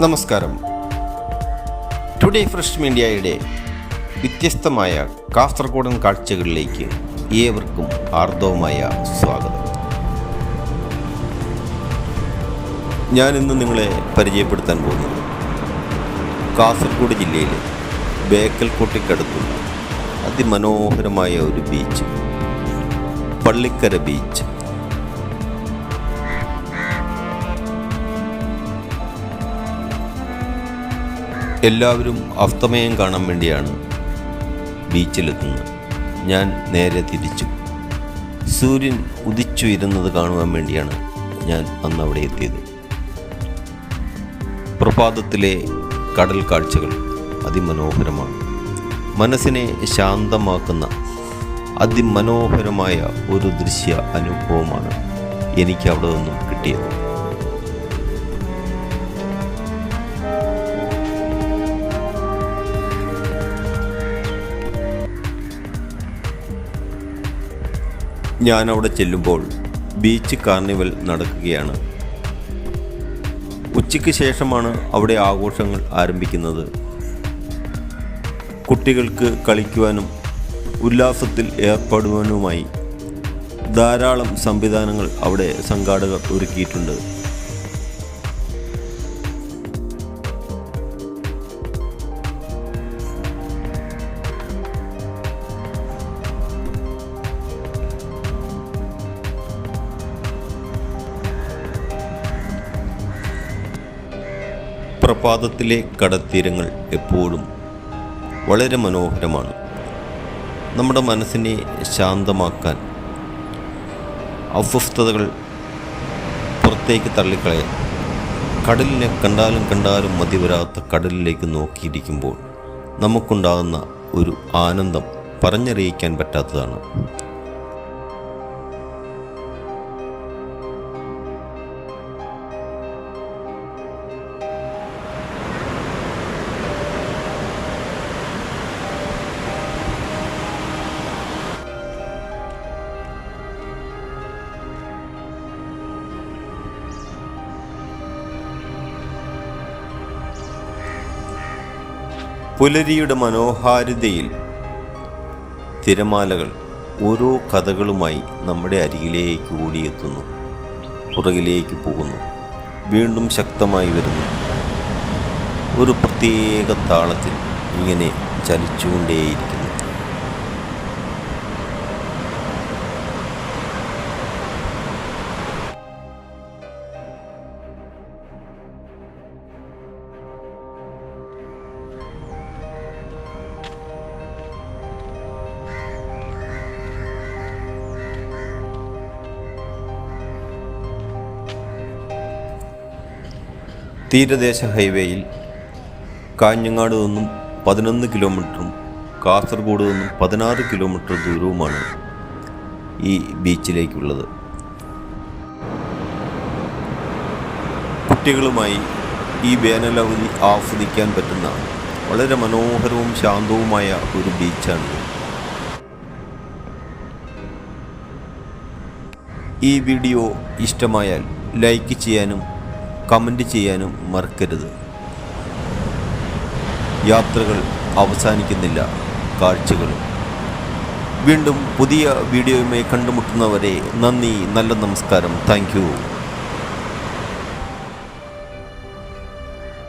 നമസ്കാരം. Today fresh മീഡിയയുടെ വ്യത്യസ്തമായ കാസർഗോഡൻ കാഴ്ചകളിലേക്ക് ഏവർക്കും ഹാർദവമായ സ്വാഗതം. ഞാനിന്ന് നിങ്ങളെ പരിചയപ്പെടുത്താൻ പോകുന്നത് കാസർഗോഡ് ജില്ലയിലെ ബേക്കൽ കോട്ടയ്ക്കടുത്തുള്ള അതിമനോഹരമായ ഒരു ബീച്ച്, പള്ളിക്കര ബീച്ച്. എല്ലാവരും അസ്തമയം കാണാൻ വേണ്ടിയാണ് ബീച്ചിലെത്തുന്നത്. ഞാൻ നേരെ തിരിച്ചു. സൂര്യൻ ഉദിച്ചുയരുന്നത് കാണുവാൻ വേണ്ടിയാണ് ഞാൻ അന്ന് അവിടെ എത്തിയത്. പ്രഭാതത്തിലെ കടൽ കാഴ്ചകൾ അതിമനോഹരമാണ്. മനസ്സിനെ ശാന്തമാക്കുന്ന അതിമനോഹരമായ ഒരു ദൃശ്യ അനുഭവമാണ് എനിക്ക് അവിടെ നിന്നും കിട്ടിയത്. ഞാനവിടെ ചെല്ലുമ്പോൾ ബീച്ച് കാർണിവൽ നടക്കുകയാണ്. ഉച്ചയ്ക്ക് ശേഷമാണ് അവിടെ ആഘോഷങ്ങൾ ആരംഭിക്കുന്നത്. കുട്ടികൾക്ക് കളിക്കുവാനും ഉല്ലാസത്തിൽ ഏർപ്പെടുവാനുമായി ധാരാളം സംവിധാനങ്ങൾ അവിടെ സംഘാടകർ ഒരുക്കിയിട്ടുണ്ട്. പ്രഭാതത്തിലെ കടൽത്തീരങ്ങൾ എപ്പോഴും വളരെ മനോഹരമാണ്. നമ്മുടെ മനസ്സിനെ ശാന്തമാക്കാൻ, അസ്വസ്ഥതകൾ പുറത്തേക്ക് തള്ളിക്കളയാൻ, കടലിനെ കണ്ടാലും മതി വരാത്ത കടലിലേക്ക് നോക്കിയിരിക്കുമ്പോൾ നമുക്കുണ്ടാകുന്ന ഒരു ആനന്ദം പറഞ്ഞറിയിക്കാൻ പറ്റാത്തതാണ്. പുലരിയുടെ മനോഹാരിതയിൽ തിരമാലകൾ ഓരോ കഥകളുമായി നമ്മുടെ അരികിലേക്ക് ഓടിയെത്തുന്നു, പുറകിലേക്ക് പോകുന്നു, വീണ്ടും ശക്തമായി വരുന്നു. ഒരു പ്രത്യേക താളത്തിൽ ഇങ്ങനെ ചലിച്ചുകൊണ്ടേയിരിക്കുന്നു. തീരദേശ ഹൈവേയിൽ കാഞ്ഞങ്ങാട് നിന്നും 11 കിലോമീറ്ററും കാസർഗോഡ് നിന്നും 16 കിലോമീറ്റർ ദൂരവുമാണ് ഈ ബീച്ചിലേക്കുള്ളത്. കുട്ടികളുമായി ഈ വേനലവധി ആസ്വദിക്കാൻ പറ്റുന്ന വളരെ മനോഹരവും ശാന്തവുമായ ഒരു ബീച്ചാണ്. ഈ വീഡിയോ ഇഷ്ടമായാൽ ലൈക്ക് ചെയ്യാനും കമൻറ്റ് ചെയ്യാനും മറക്കരുത്. യാത്രകൾ അവസാനിക്കുന്നില്ല, കാഴ്ചകളും. വീണ്ടും പുതിയ വീഡിയോയുമായി കണ്ടുമുട്ടുന്നവരെ നന്ദി, നല്ല നമസ്കാരം. Thank you.